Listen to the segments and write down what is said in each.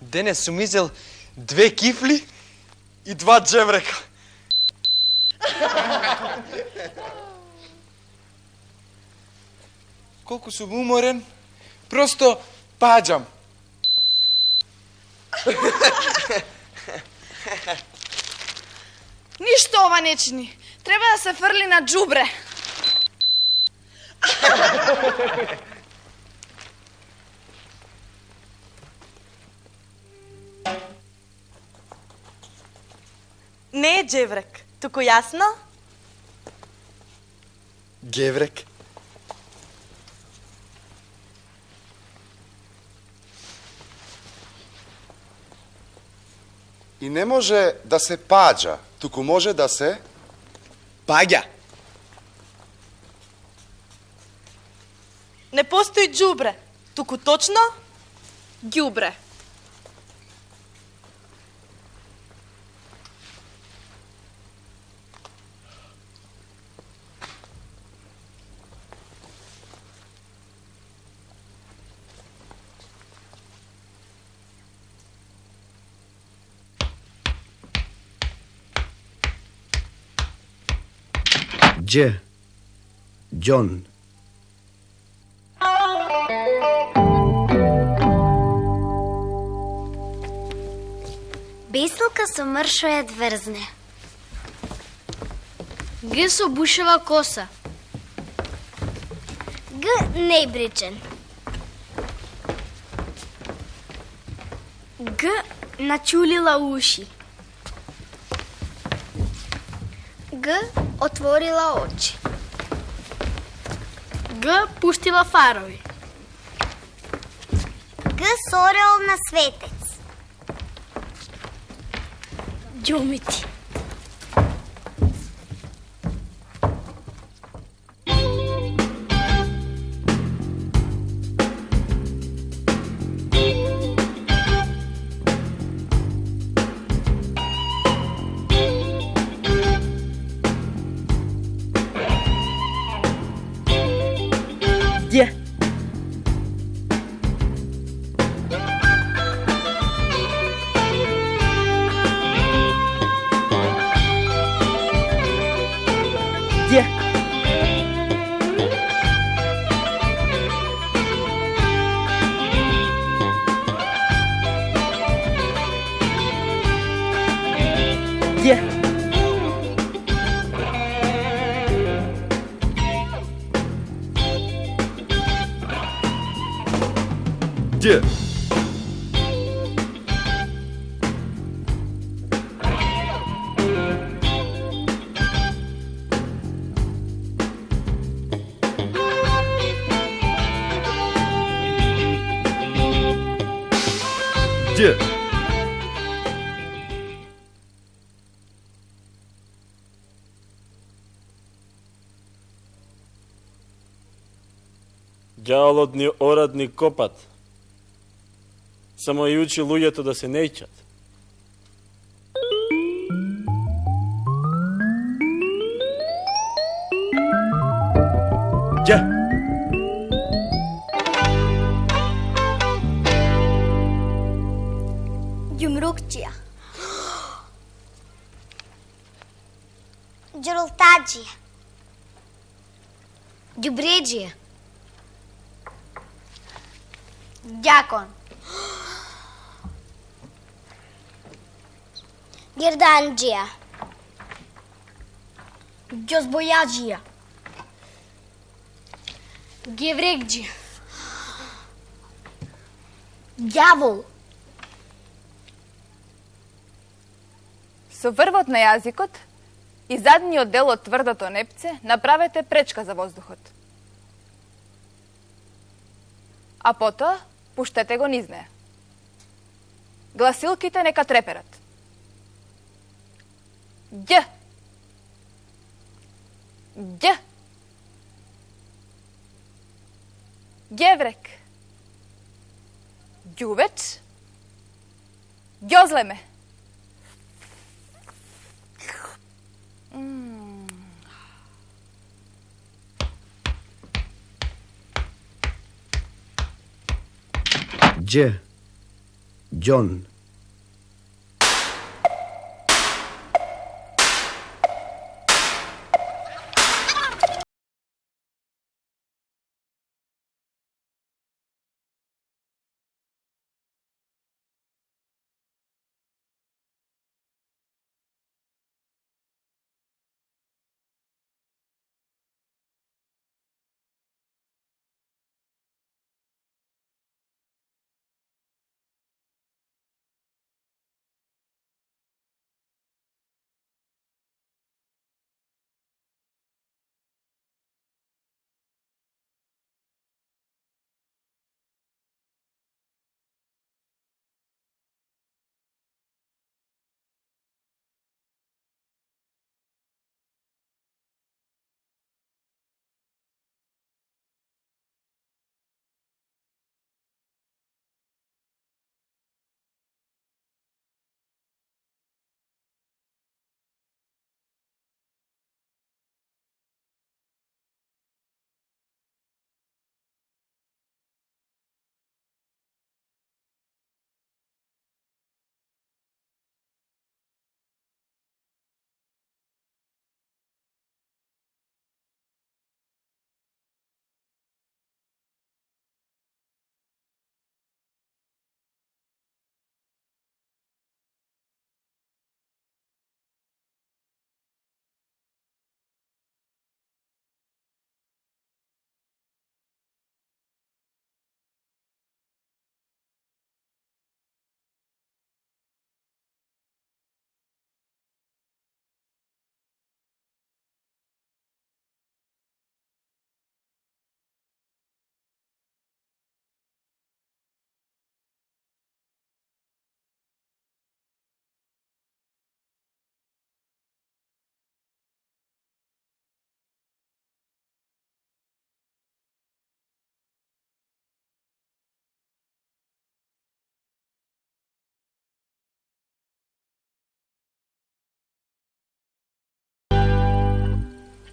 Денес сум изел 2 кифли и 2 джеврека. Колку сум уморен, просто паѓам. Ништо ова не чини. Треба да се фрли на џубре. Не е джеврек, туку јасно? Геврек. И не може да се паѓа, туку може да се... Паѓа. Не постои џубре, туку точно? Ѓубре. Дж. Џон. Беселка со мршојат врзне. Г со бушева коса. Г нејбричен. Г начулила уши. Г отворила очи. Г пуштила фарови. Г сорел на светец. Ѓумити. Дје. Дје. Дје. Дје. Дје. Ѓаволот ни орадни копат. Само и учи луѓето да се нејќат. Дје. Ѓумрукчија. Ѓурултаџија. Ѓубреџија. Ѓакон. Герданџија. Ѓозбојаџија. Геврекџија. Ѓавол. Со врвот на јазикот и задниот дел од тврдото непце направете пречка за воздухот. А потоа пуштете го низ неа. Гласилките нека треперат. Ѓ. Ѓ. Ѓеврек. Ѓувеч. Ѓозлеме. Дж. Джон.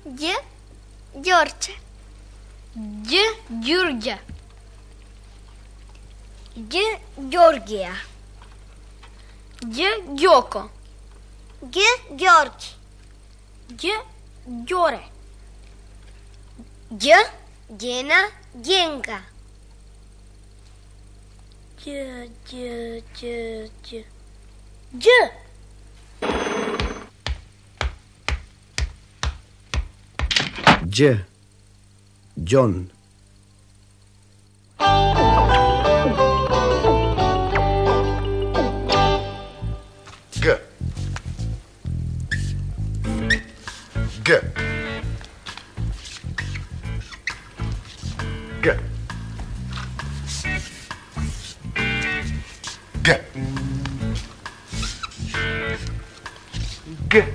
Дж. Ѓорче. Дж. Ѓурѓа. Дж. Ѓоргија. Дж. Ѓоко. Г. Ѓорѓи. Дж. Ѓоре. Дж. Ѓена. Ѓенга. Дж. Дж. Дж. Джон. Г. Г. Г. Г. Г.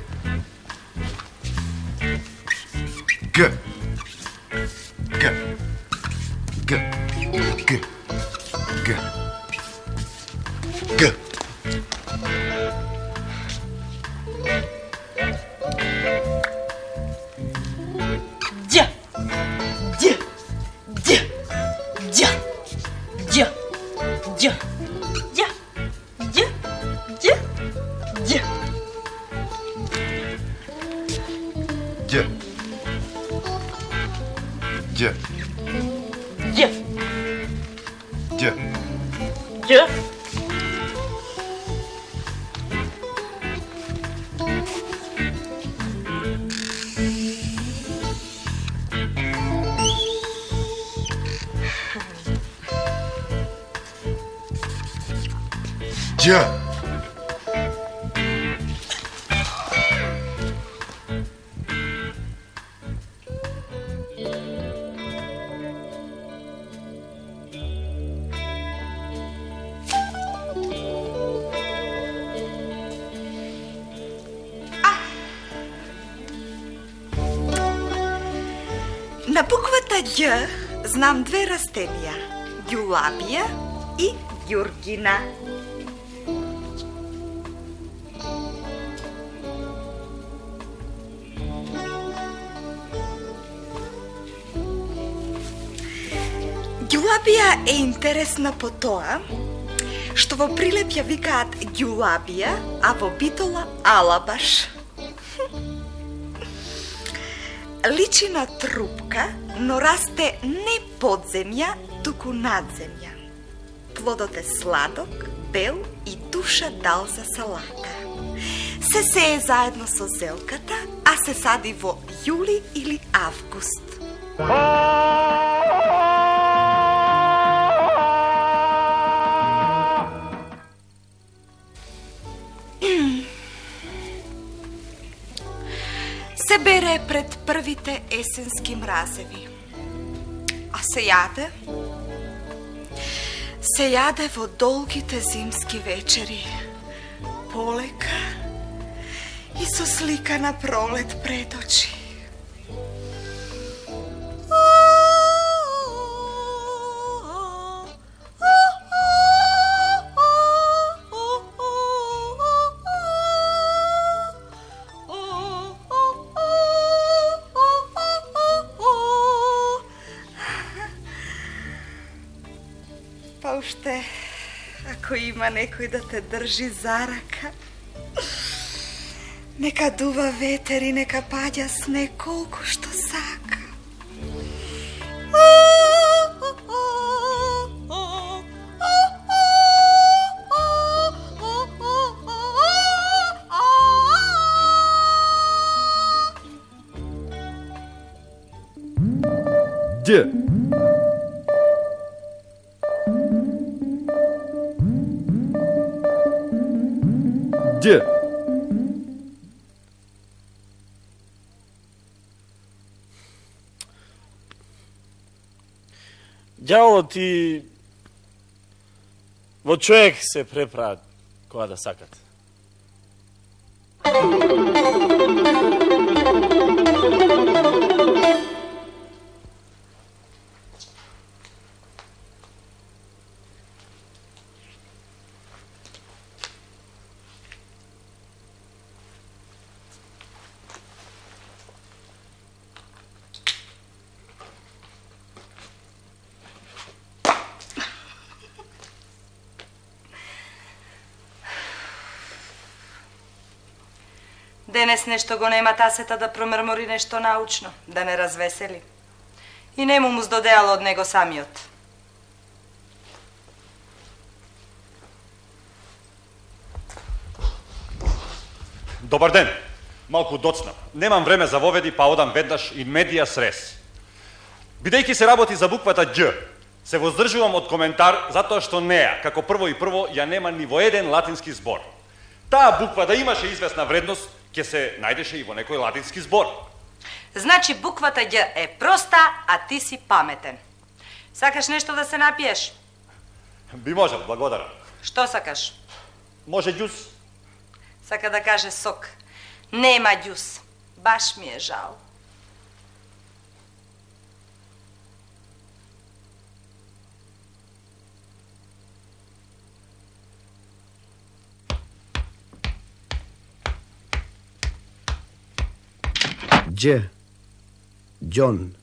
Г. Г. Г. Г. Г. Г. Дж. Дж. Дж. Дж. Дж. Дж. Дж. Дж. Дж. Дж. Дж. Дж. Дж. Дж. Дж. Дж. На буквата Ѓ знам две растенија. Ѓулабија и ѓургина. Ѓулабија е интересна по тоа што во Прилеп ја викаат ѓулабија, а во Битола алабаш. Личи на трупка, но расте не под земја, туку над земја. Плодот е сладок, бел и душа дал за салата. Се сее заедно со зелката, а се сади во јули или август. Се бере пред првите есенски мразеви. А се јаде? Се јаде во долгите зимски вечери. Полека и со слика на пролет пред очи. Па уште, ако има некој да те држи за рака, нека дува ветер и нека паѓа снег колку што сака. Д. Д. Ѓаволот и во човек се препраат кога да сакат. Денес нешто го нема тасета да промрмори нешто научно, да не развесели. И нему му здодеало од него самиот. Добар ден. Малку доцнав. Немам време за воведи, па одам веднаш in media res. Бидејќи се работи за буквата Ѓ, се воздржувам од коментар затоа што неа, како прво и прво, ја нема ни во еден латински збор. Таа буква да имаше известна вредност, ќе се најдеше и во некој латински збор. Значи буквата Ѓ е проста, а ти си паметен. Сакаш нешто да се напиеш? Би можел, благодарам. Што сакаш? Може ѓус? Сака да каже сок. Нема ѓус. Баш ми е жал. Дж. Џон.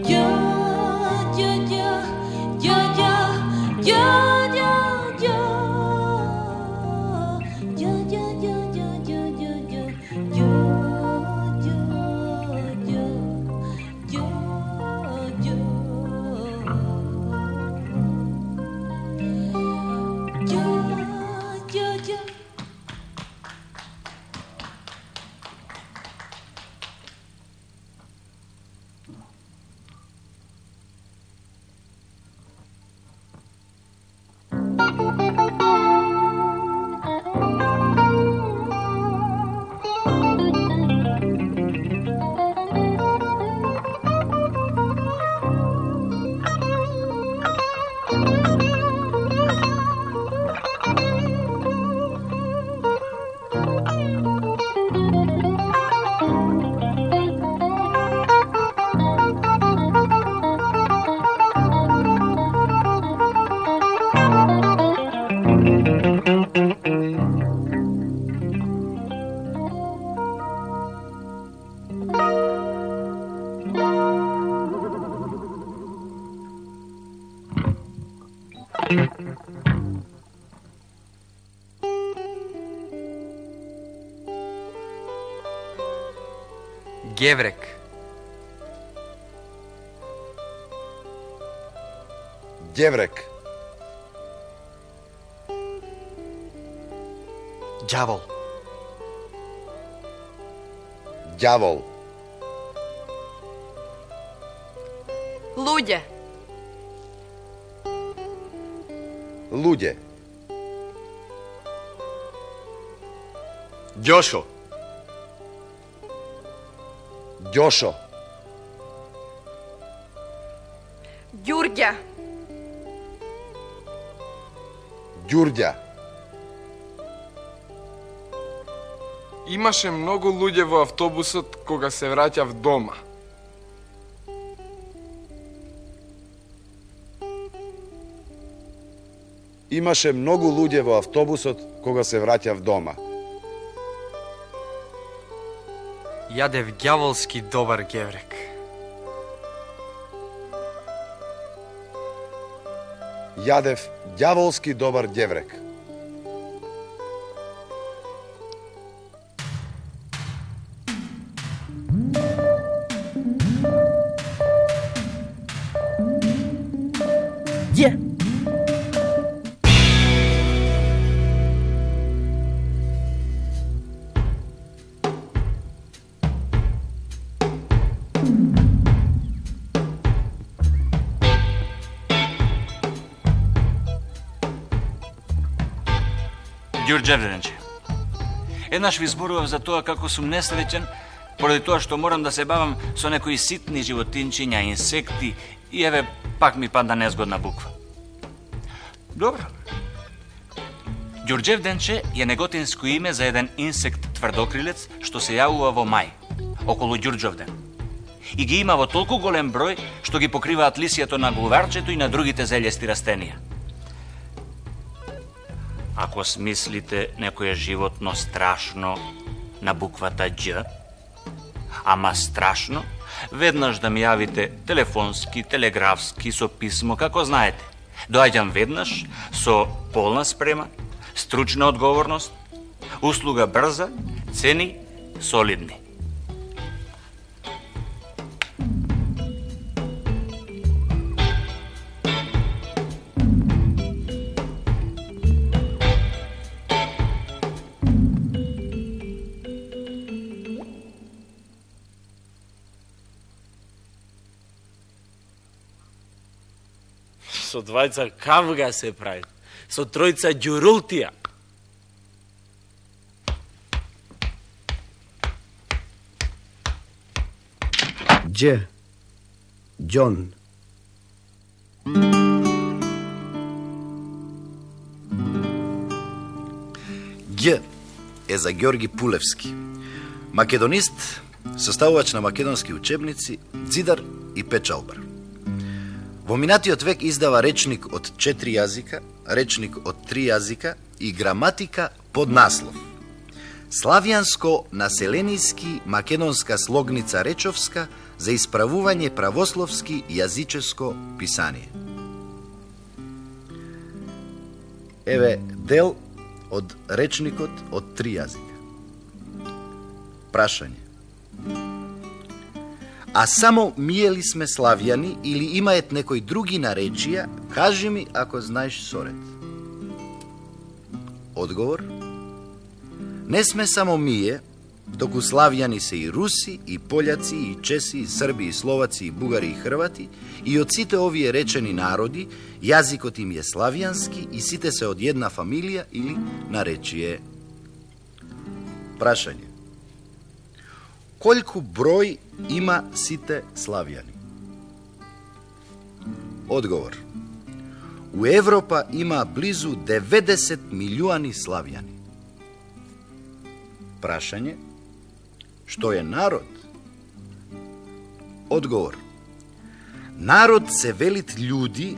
Ja, Геврек. Геврек. Ѓавол. Ѓавол. Луѓе. Луѓе. Ѓошо. Ѓошо. Ѓурѓа. Ѓурѓа. Имаше многу луѓе во автобусот кога се враќав дома. Имаше многу луѓе во автобусот кога се враќав дома. Јадев ѓаволски добар геврек. Јадев ѓаволски добар геврек. Ѓе. Ѓурѓевденче. Еднаш ви зборував за тоа како сум несреќен поради тоа што морам да се бавам со некои ситни животинчиња, инсекти и еве пак ми падна незгодна буква. Добро. Ѓурѓевденче е неготинско име за еден инсект тврдокрилец што се јавува во мај, околу Ѓурѓовден. И ги има во толку голем број што ги покриваат лисјето на глуварчето и на другите зелјести растенија. Ако смислите некое животно страшно на буквата Ѓ, ама страшно, веднаш да ми јавите телефонски, телеграфски, со писмо, како знаете. Доаѓам веднаш со полна спрема, стручна одговорност, услуга брза, цени солидни. Со двајца кавга се прави. Со тројца ѓурултија. Дже. Ѓон. Ѓ е за Ѓорги Пулевски. Македонист, составувач на македонски учебници, ѕидар и печалбар. Во минатиот век издава речник од 4 јазика, речник од 3 јазика и граматика под наслов Славјанско-населениски македонска слогница речовска за исправување правословски јазическо писание. Еве дел од речникот од 3 јазика. Прашање. А само мие ли сме славјани или имаат некои други наречија? Кажи ми ако знаеш соред. Одговор. Не сме само мие, доку славјани се и руси, и пољаци, и чеси, и срби, и словаци, и бугари, и хрвати, и од сите овие речени народи, јазикот им е славјански и сите се од една фамилија или наречие. Прашање. Колку број има сите славјани? Одговор. У Европа има близу 90 милиони славјани. Прашање. Што е народ? Одговор. Народ се велит људи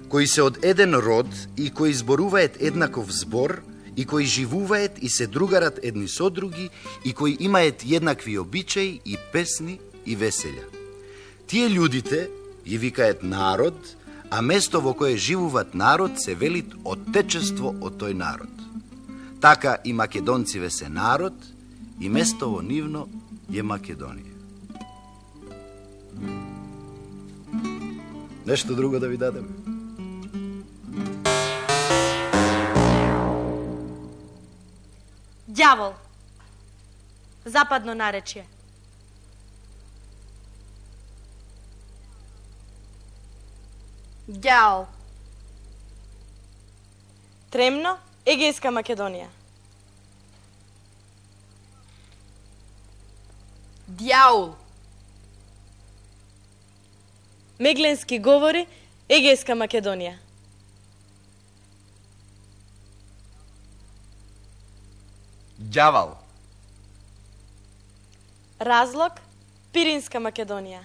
кои се од еден род и кои зборуваат еднаков збор и кои живуваат и се другарат едни со други и кои имаат еднакви обичаи и песни и веселја. Тие људите ги викаат народ, а место во кое живуваат народ се велит оттечество од тој народ. Така и македонциве се народ и место во нивно е Македонија. Нешто друго да ви дадем? Ѓавол. Западно наречие. Ѓаол. Тремно, Егејска Македонија. Дјаул. Мегленски говори, Егејска Македонија. Ѓавал. Разлог, Пиринска Македонија.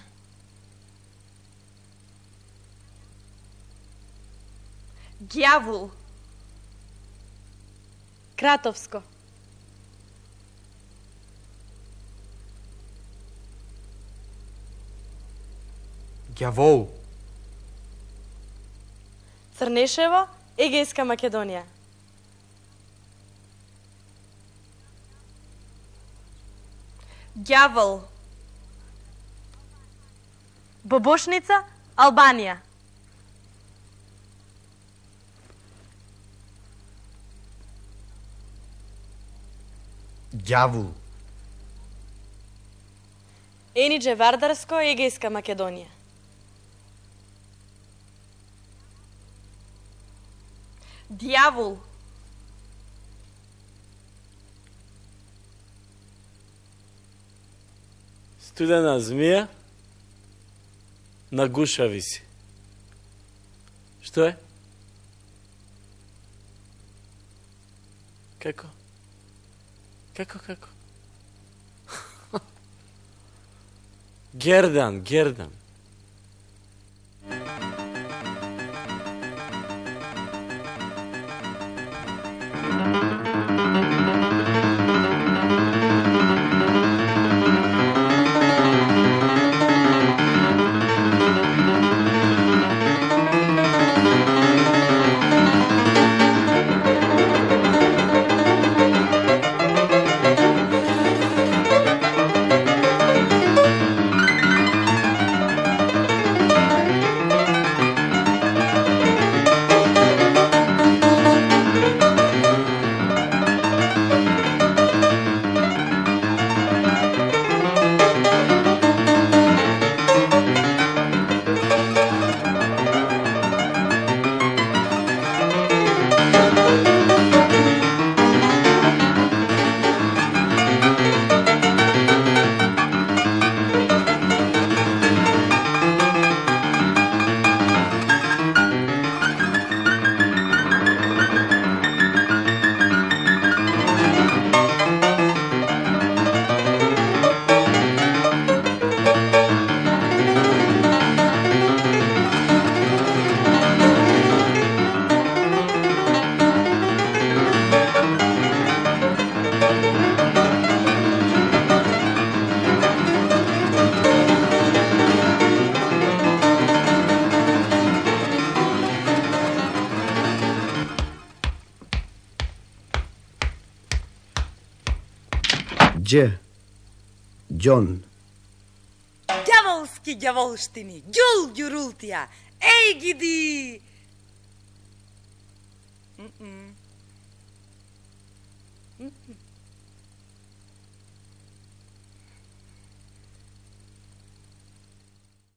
Ѓавул. Кратовско. Ѓавол. Црнешево, Егејска Македонија. Ѓавол. Бобошница, Албанија. Ѓавул. Енидже Вардарско, Егејска Македонија. Дјавол. Студена змија на гуша виси. Што е? Како? Како? Гердан. Џон. Ѓаволски ѓаволштини, ѓул ѓурултија, еј гиди!